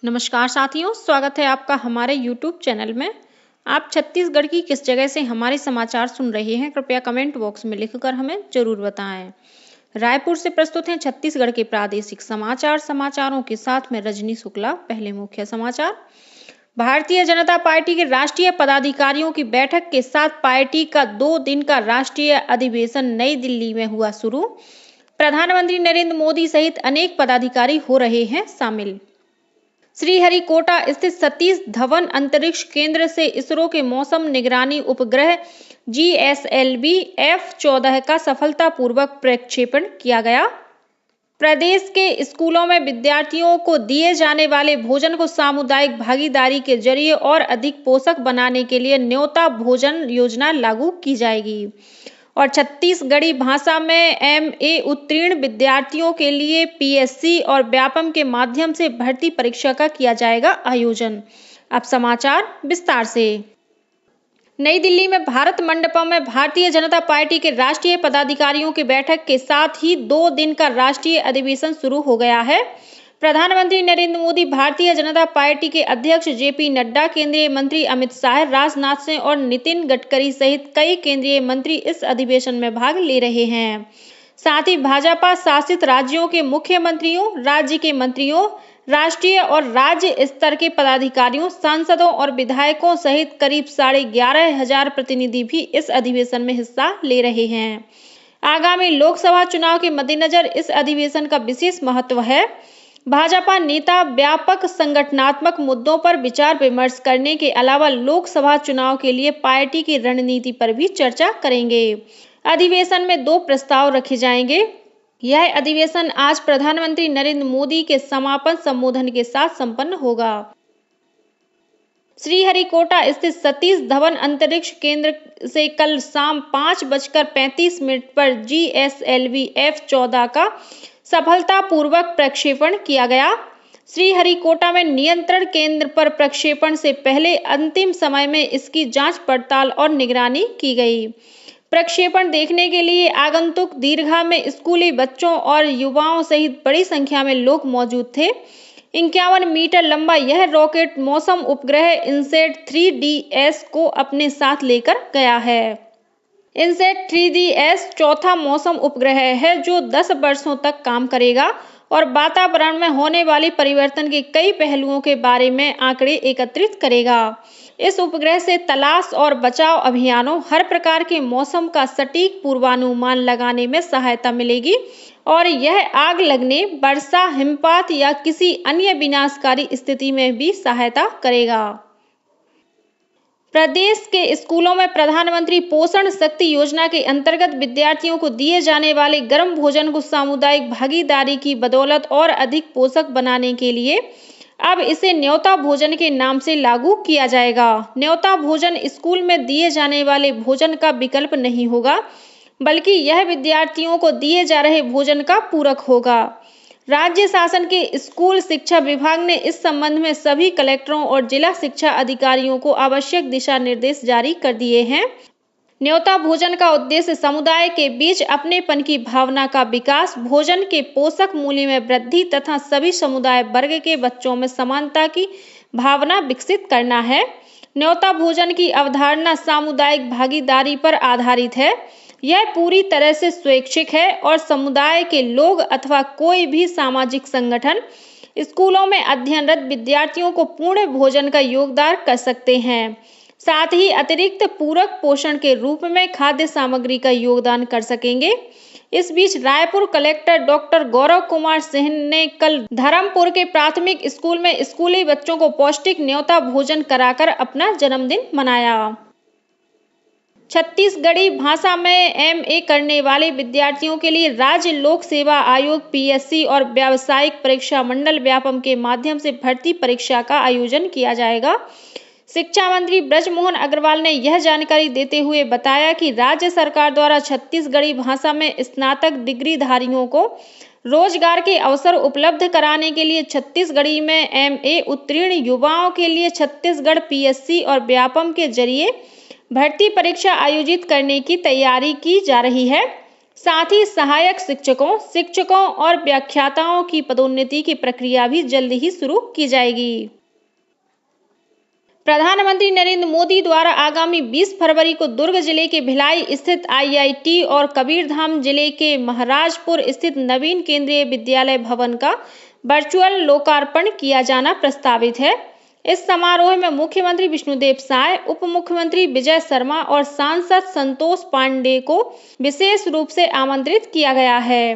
नमस्कार साथियों, स्वागत है आपका हमारे YouTube चैनल में। आप छत्तीसगढ़ की किस जगह से हमारे समाचार सुन रहे हैं, कृपया कमेंट बॉक्स में लिखकर हमें जरूर बताएं। रायपुर से प्रस्तुत हैं छत्तीसगढ़ के प्रादेशिक समाचार। समाचारों के साथ में रजनी शुक्ला। पहले मुख्य समाचार। भारतीय जनता पार्टी के राष्ट्रीय पदाधिकारियों की बैठक के साथ पार्टी का 2 दिन का राष्ट्रीय अधिवेशन नई दिल्ली में हुआ शुरू। प्रधानमंत्री नरेंद्र मोदी सहित अनेक पदाधिकारी हो रहे हैं शामिल। श्रीहरिकोटा स्थित सतीश धवन अंतरिक्ष केंद्र से इसरो के मौसम निगरानी उपग्रह GSLV F-14 का सफलतापूर्वक प्रक्षेपण किया गया। प्रदेश के स्कूलों में विद्यार्थियों को दिए जाने वाले भोजन को सामुदायिक भागीदारी के जरिए और अधिक पोषक बनाने के लिए न्योता भोजन योजना लागू की जाएगी। और छत्तीसगढ़ी भाषा में MA उत्तीर्ण विद्यार्थियों के लिए PSC और व्यापम के माध्यम से भर्ती परीक्षा का किया जाएगा आयोजन। अब समाचार विस्तार से। नई दिल्ली में भारत मंडपम में भारतीय जनता पार्टी के राष्ट्रीय पदाधिकारियों की बैठक के साथ ही 2 दिन का राष्ट्रीय अधिवेशन शुरू हो गया है। प्रधानमंत्री नरेंद्र मोदी, भारतीय जनता पार्टी के अध्यक्ष JP नड्डा, केंद्रीय मंत्री अमित शाह, राजनाथ सिंह और नितिन गडकरी सहित कई केंद्रीय मंत्री इस अधिवेशन में भाग ले रहे हैं। साथ ही भाजपा शासित राज्यों के मुख्यमंत्रियों, राज्य के मंत्रियों, राष्ट्रीय और राज्य स्तर के पदाधिकारियों, सांसदों और विधायकों सहित करीब 11,500 प्रतिनिधि भी इस अधिवेशन में हिस्सा ले रहे हैं। आगामी लोकसभा चुनाव के मद्देनजर इस अधिवेशन का विशेष महत्व है। भाजपा नेता व्यापक संगठनात्मक मुद्दों पर विचार विमर्श करने के अलावा लोकसभा चुनाव के लिए पार्टी की रणनीति पर भी चर्चा करेंगे। अधिवेशन में 2 प्रस्ताव रखे जाएंगे। यह अधिवेशन आज प्रधानमंत्री नरेंद्र मोदी के समापन संबोधन के साथ संपन्न होगा। श्रीहरिकोटा स्थित सतीश धवन अंतरिक्ष केंद्र से कल शाम 5:35 पर GSLV F-14 का सफलतापूर्वक प्रक्षेपण किया गया। श्रीहरिकोटा में नियंत्रण केंद्र पर प्रक्षेपण से पहले अंतिम समय में इसकी जांच पड़ताल और निगरानी की गई। प्रक्षेपण देखने के लिए आगंतुक दीर्घा में स्कूली बच्चों और युवाओं सहित बड़ी संख्या में लोग मौजूद थे। 51 मीटर लंबा यह रॉकेट मौसम उपग्रह इनसैट 3DS को अपने साथ लेकर गया है। इनसैट 3DS चौथा मौसम उपग्रह है जो 10 वर्षों तक काम करेगा और वातावरण में होने वाले परिवर्तन के कई पहलुओं के बारे में आंकड़े एकत्रित करेगा। इस उपग्रह से तलाश और बचाव अभियानों, हर प्रकार के मौसम का सटीक पूर्वानुमान लगाने में सहायता मिलेगी और यह आग लगने, वर्षा, हिमपात या किसी अन्य विनाशकारी स्थिति में भी सहायता करेगा। प्रदेश के स्कूलों में प्रधानमंत्री पोषण शक्ति योजना के अंतर्गत विद्यार्थियों को दिए जाने वाले गर्म भोजन को सामुदायिक भागीदारी की बदौलत और अधिक पोषक बनाने के लिए अब इसे न्योता भोजन के नाम से लागू किया जाएगा। न्योता भोजन स्कूल में दिए जाने वाले भोजन का विकल्प नहीं होगा, बल्कि यह विद्यार्थियों को दिए जा रहे भोजन का पूरक होगा। राज्य शासन के स्कूल शिक्षा विभाग ने इस संबंध में सभी कलेक्टरों और जिला शिक्षा अधिकारियों को आवश्यक दिशा निर्देश जारी कर दिए हैं। न्योता भोजन का उद्देश्य समुदाय के बीच अपनेपन की भावना का विकास, भोजन के पोषक मूल्य में वृद्धि तथा सभी समुदाय वर्ग के बच्चों में समानता की भावना विकसित करना है। न्योता भोजन की अवधारणा सामुदायिक भागीदारी पर आधारित है। यह पूरी तरह से स्वैच्छिक है और समुदाय के लोग अथवा कोई भी सामाजिक संगठन स्कूलों में अध्ययनरत विद्यार्थियों को पूर्ण भोजन का योगदान कर सकते हैं। साथ ही अतिरिक्त पूरक पोषण के रूप में खाद्य सामग्री का योगदान कर सकेंगे। इस बीच रायपुर कलेक्टर डॉक्टर गौरव कुमार सिंह ने कल धर्मपुर के प्राथमिक स्कूल में स्कूली बच्चों को पौष्टिक न्योता भोजन कराकर अपना जन्मदिन मनाया। छत्तीसगढ़ी भाषा में MA करने वाले विद्यार्थियों के लिए राज्य लोक सेवा आयोग PSC और व्यावसायिक परीक्षा मंडल व्यापम के माध्यम से भर्ती परीक्षा का आयोजन किया जाएगा। शिक्षा मंत्री बृजमोहन अग्रवाल ने यह जानकारी देते हुए बताया कि राज्य सरकार द्वारा छत्तीसगढ़ी भाषा में स्नातक डिग्रीधारियों को रोजगार के अवसर उपलब्ध कराने के लिए छत्तीसगढ़ी में MA उत्तीर्ण युवाओं के लिए छत्तीसगढ़ PSC और व्यापम के जरिए भर्ती परीक्षा आयोजित करने की तैयारी की जा रही है। साथ ही सहायक शिक्षकों और व्याख्याताओं की पदोन्नति की प्रक्रिया भी जल्द ही शुरू की जाएगी। प्रधानमंत्री नरेंद्र मोदी द्वारा आगामी 20 फरवरी को दुर्ग जिले के भिलाई स्थित IIT और कबीरधाम जिले के महाराजपुर स्थित नवीन केंद्रीय विद्यालय भवन का वर्चुअल लोकार्पण किया जाना प्रस्तावित है। इस समारोह में मुख्यमंत्री विष्णुदेव साय, उप मुख्यमंत्री विजय शर्मा और सांसद संतोष पांडे को विशेष रूप से आमंत्रित किया गया है।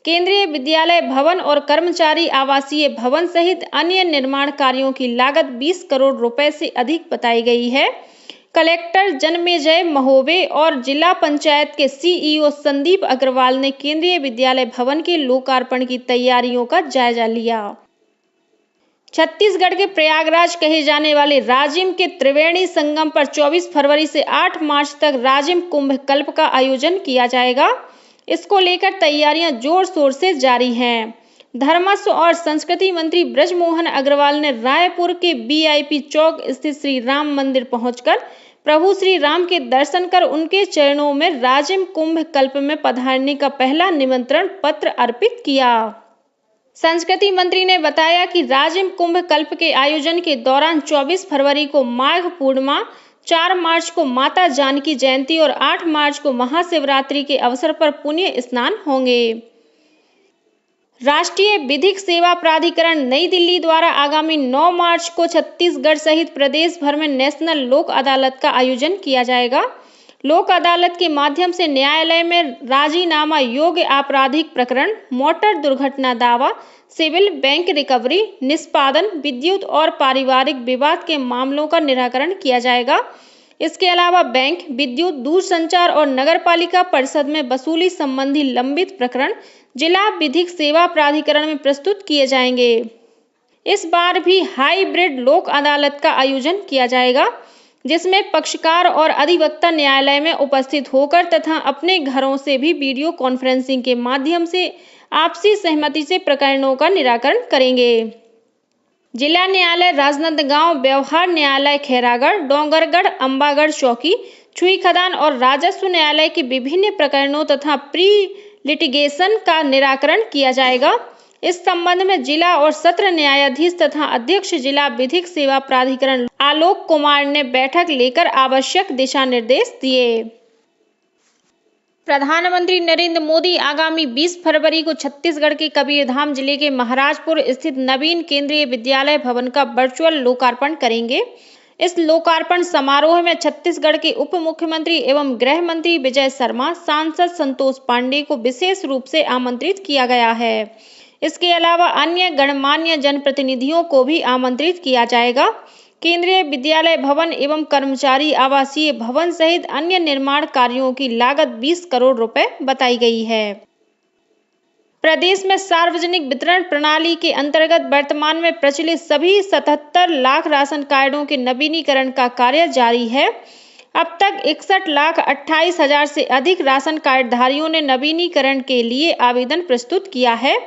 केंद्रीय विद्यालय भवन और कर्मचारी आवासीय भवन सहित अन्य निर्माण कार्यों की लागत 20 करोड़ रुपए से अधिक बताई गई है। कलेक्टर जन्मेजय महोबे और जिला पंचायत के CEO संदीप अग्रवाल ने केंद्रीय विद्यालय भवन के लोकार्पण की तैयारियों का जायजा लिया। छत्तीसगढ़ के प्रयागराज कहे जाने वाले राजिम के त्रिवेणी संगम पर 24 फरवरी से 8 मार्च तक राजिम कुंभ कल्प का आयोजन किया जाएगा। इसको लेकर तैयारियां जोर शोर से जारी हैं। धर्मस्व और संस्कृति मंत्री ब्रजमोहन अग्रवाल ने रायपुर के VIP चौक स्थित श्री राम मंदिर पहुंचकर प्रभु श्री राम के दर्शन कर उनके चरणों में राजिम कुंभ कल्प में पधारने का पहला निमंत्रण पत्र अर्पित किया। संस्कृति मंत्री ने बताया कि राजिम कुंभ कल्प के आयोजन के दौरान 24 फरवरी को माघ पूर्णिमा, 4 मार्च को माता जानकी जयंती और 8 मार्च को महाशिवरात्रि के अवसर पर पुण्य स्नान होंगे। राष्ट्रीय विधिक सेवा प्राधिकरण नई दिल्ली द्वारा आगामी 9 मार्च को छत्तीसगढ़ सहित प्रदेश भर में नेशनल लोक अदालत का आयोजन किया जाएगा। लोक अदालत के माध्यम से न्यायालय में राजीनामा योग्य आपराधिक प्रकरण, मोटर दुर्घटना दावा, सिविल, बैंक रिकवरी, निष्पादन, विद्युत और पारिवारिक विवाद के मामलों का निराकरण किया जाएगा। इसके अलावा बैंक, विद्युत, दूरसंचार और नगरपालिका परिषद में वसूली संबंधी लंबित प्रकरण जिला विधिक सेवा प्राधिकरण में प्रस्तुत किए जाएंगे। इस बार भी हाइब्रिड लोक अदालत का आयोजन किया जाएगा, जिसमें पक्षकार और अधिवक्ता न्यायालय में उपस्थित होकर तथा अपने घरों से भी वीडियो कॉन्फ्रेंसिंग के माध्यम से आपसी सहमति से प्रकरणों का निराकरण करेंगे। जिला न्यायालय राजनांदगांव, व्यवहार न्यायालय खैरागढ़, डोंगरगढ़, अंबागढ़ चौकी, छुई खदान और राजस्व न्यायालय के विभिन्न प्रकरणों तथा प्री लिटिगेशन का निराकरण किया जाएगा। इस संबंध में जिला और सत्र न्यायाधीश तथा अध्यक्ष जिला विधिक सेवा प्राधिकरण आलोक कुमार ने बैठक लेकर आवश्यक दिशा निर्देश दिए। प्रधानमंत्री नरेंद्र मोदी आगामी 20 फरवरी को छत्तीसगढ़ के कबीरधाम जिले के महाराजपुर स्थित नवीन केंद्रीय विद्यालय भवन का वर्चुअल लोकार्पण करेंगे। इस लोकार्पण समारोह में छत्तीसगढ़ के उप मुख्यमंत्री एवं गृह मंत्री विजय शर्मा, सांसद संतोष पांडे को विशेष रूप से आमंत्रित किया गया है। इसके अलावा अन्य गणमान्य जनप्रतिनिधियों को भी आमंत्रित किया जाएगा। केंद्रीय विद्यालय भवन एवं कर्मचारी आवासीय भवन सहित अन्य निर्माण कार्यों की लागत 20 करोड़ रुपए बताई गई है। प्रदेश में सार्वजनिक वितरण प्रणाली के अंतर्गत वर्तमान में प्रचलित सभी 77 लाख राशन कार्डों के नवीनीकरण का कार्य जारी है। अब तक 61,28,000 से अधिक राशन कार्डधारियों ने नवीनीकरण के लिए आवेदन प्रस्तुत किया है।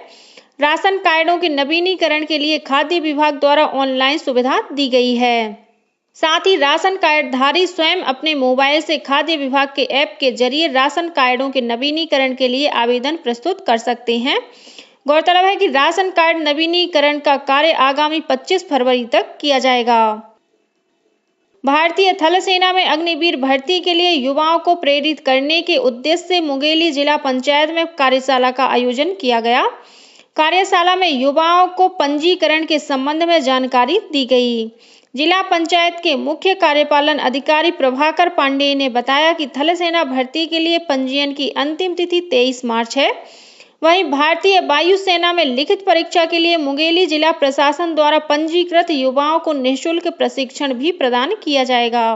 राशन कार्डों के नवीनीकरण के लिए खाद्य विभाग द्वारा ऑनलाइन सुविधा दी गई है। साथ ही राशन कार्डधारी स्वयं अपने मोबाइल से खाद्य विभाग के ऐप के जरिए राशन कार्डों के नवीनीकरण के लिए आवेदन प्रस्तुत कर सकते हैं। गौरतलब है कि राशन कार्ड नवीनीकरण का कार्य आगामी 25 फरवरी तक किया जाएगा। भारतीय थल सेना में अग्निवीर भर्ती के लिए युवाओं को प्रेरित करने के उद्देश्य से मुंगेली जिला पंचायत में कार्यशाला का आयोजन किया गया। कार्यशाला में युवाओं को पंजीकरण के संबंध में जानकारी दी गई। जिला पंचायत के मुख्य कार्यपालन अधिकारी प्रभाकर पांडे ने बताया कि थल सेना भर्ती के लिए पंजीयन की अंतिम तिथि 23 मार्च है। वहीं भारतीय वायुसेना में लिखित परीक्षा के लिए मुंगेली जिला प्रशासन द्वारा पंजीकृत युवाओं को निःशुल्क प्रशिक्षण भी प्रदान किया जाएगा।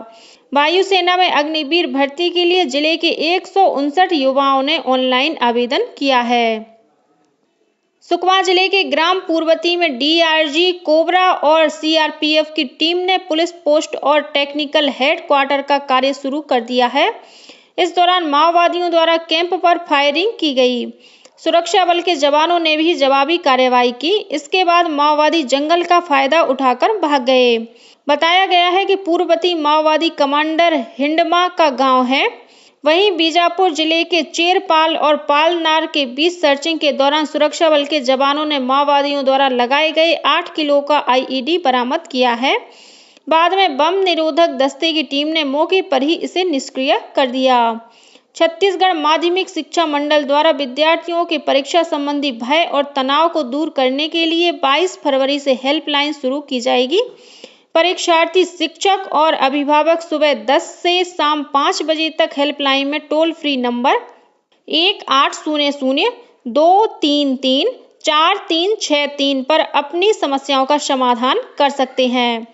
वायुसेना में अग्निवीर भर्ती के लिए जिले के 159 युवाओं ने ऑनलाइन आवेदन किया है। सुकमा जिले के ग्राम पूर्वती में DRG, कोबरा और CRPF की टीम ने पुलिस पोस्ट और टेक्निकल हेड क्वार्टर का कार्य शुरू कर दिया है। इस दौरान माओवादियों द्वारा कैंप पर फायरिंग की गई। सुरक्षा बल के जवानों ने भी जवाबी कार्रवाई की। इसके बाद माओवादी जंगल का फायदा उठाकर भाग गए। बताया गया है कि पूर्वती माओवादी कमांडर हिंडमा का गांव है। वहीं बीजापुर जिले के चेरपाल और पालनार के बीच सर्चिंग के दौरान सुरक्षा बल के जवानों ने माओवादियों द्वारा लगाए गए 8 किलो का आईईडी बरामद किया है। बाद में बम निरोधक दस्ते की टीम ने मौके पर ही इसे निष्क्रिय कर दिया। छत्तीसगढ़ माध्यमिक शिक्षा मंडल द्वारा विद्यार्थियों के परीक्षा संबंधी भय और तनाव को दूर करने के लिए 22 फरवरी से हेल्पलाइन शुरू की जाएगी। परीक्षार्थी, शिक्षक और अभिभावक सुबह 10 से शाम 5 बजे तक हेल्पलाइन में टोल फ्री नंबर 1800-233-4363 पर अपनी समस्याओं का समाधान कर सकते हैं।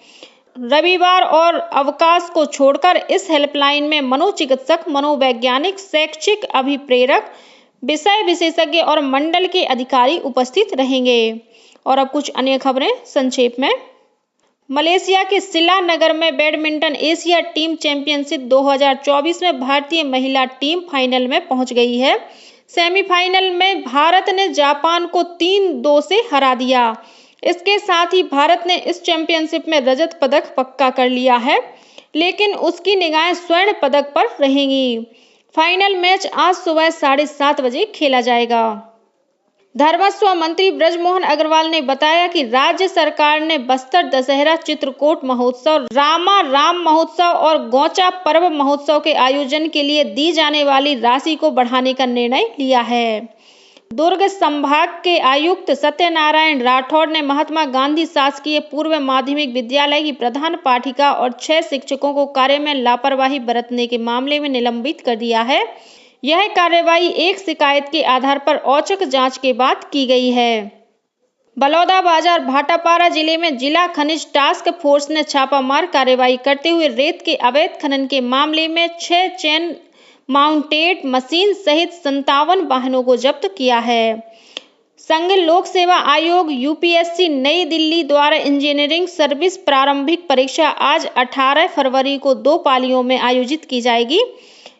रविवार और अवकाश को छोड़कर इस हेल्पलाइन में मनोचिकित्सक, मनोवैज्ञानिक, शैक्षिक अभिप्रेरक, विषय विशेषज्ञ और मंडल के अधिकारी उपस्थित रहेंगे। और अब कुछ अन्य खबरें संक्षेप में। मलेशिया के शिला नगर में बैडमिंटन एशिया टीम चैंपियनशिप 2024 में भारतीय महिला टीम फाइनल में पहुंच गई है। सेमीफाइनल में भारत ने जापान को 3-2 से हरा दिया। इसके साथ ही भारत ने इस चैंपियनशिप में रजत पदक पक्का कर लिया है, लेकिन उसकी निगाहें स्वर्ण पदक पर रहेंगी। फाइनल मैच आज सुबह 7:30 बजे खेला जाएगा। धर्मस्व मंत्री ब्रजमोहन अग्रवाल ने बताया कि राज्य सरकार ने बस्तर दशहरा, चित्रकोट महोत्सव, रामा राम महोत्सव और गौचा पर्व महोत्सव के आयोजन के लिए दी जाने वाली राशि को बढ़ाने का निर्णय लिया है। दुर्ग संभाग के आयुक्त सत्यनारायण राठौड़ ने महात्मा गांधी शासकीय पूर्व माध्यमिक विद्यालय की प्रधान पाठिका और 6 शिक्षकों को कार्य में लापरवाही बरतने के मामले में निलंबित कर दिया है। यह कार्रवाई एक शिकायत के आधार पर औचक जांच के बाद की गई है। बलौदाबाजार भाटापारा जिले में जिला खनिज टास्क फोर्स ने छापामार कार्रवाई करते हुए रेत के अवैध खनन के मामले में 6 चेन माउंटेड मशीन सहित 57 वाहनों को जब्त किया है। संघ लोक सेवा आयोग यूपीएससी नई दिल्ली द्वारा इंजीनियरिंग सर्विस प्रारंभिक परीक्षा आज 18 फरवरी को 2 पालियों में आयोजित की जाएगी।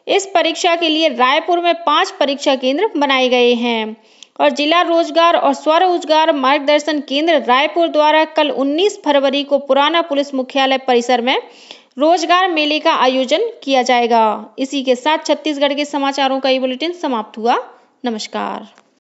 इस परीक्षा के लिए रायपुर में 5 परीक्षा केंद्र बनाए गए हैं और जिला रोजगार और स्वरोजगार मार्गदर्शन केंद्र रायपुर द्वारा कल 19 फरवरी को पुराना पुलिस मुख्यालय परिसर में रोजगार मेले का आयोजन किया जाएगा। इसी के साथ छत्तीसगढ़ के समाचारों का ये बुलेटिन समाप्त हुआ। नमस्कार।